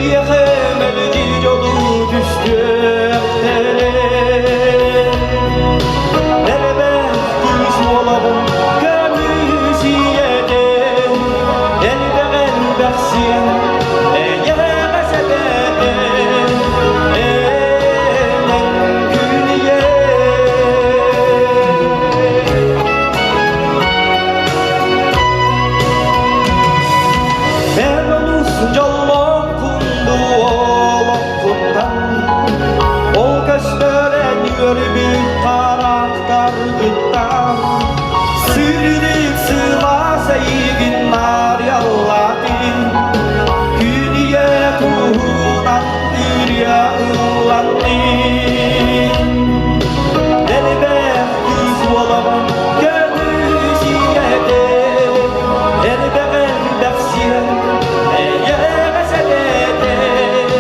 Eyyekemeli yolu düştükleri Elbet kız olalım gömüş yedim Elbe elbeksin eyyekese dedim Elen gülye Ben olursun canlı kundu O gösteren bir karakter gittan Sürülük sıva sevginler yalladın Güniye kuhunan ürya ıllandın Elbet kız olamam gönül şiyedim Elbet elbeksin eyyekese dedim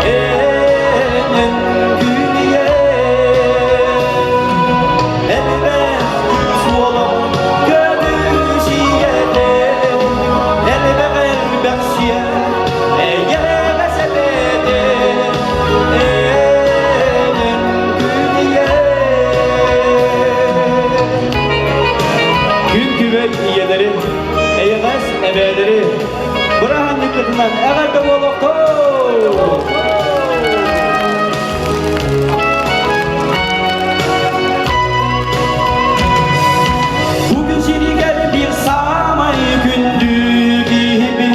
Elen gülye Elbet kız olamam gönül şiyedim Elbet elbeksin eyyekese dedim Elen gülye Gün güvey iyeleri, eyyemez ebeleri Bırahan dikkatinden eğer de oluktu Bugün seni gel bir samay gündü gibi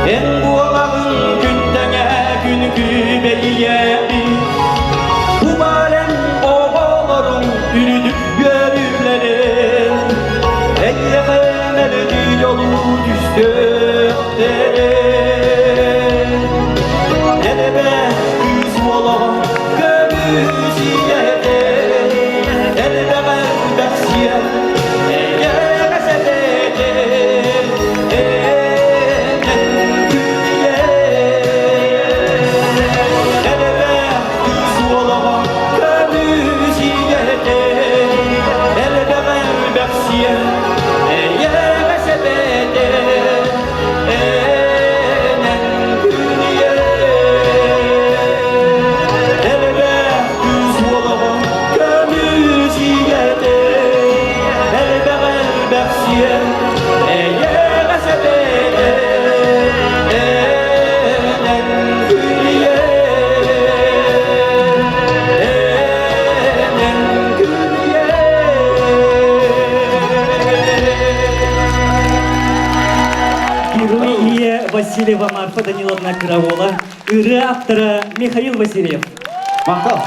En bu olalım gündene gün güveyyebi Bu baren oğullarım ürüdük görürleri Eyyekemeli yolu düştükleri Elbet kız olalım gömüş yedim Elbet elbeksin eyyekese dedim Elen gülye Elbet kız olalım gömüş yedim Elbet elbeksin eyyekese dedim Elen gülye Elbet kız olalım gömüş yedim Elbet elbeksin eyyekese dedim Elen gülye Elen gülye Героиня Васильева Марфа Даниловна Каравола, ыры авторы Михаил Васильев. Мақтал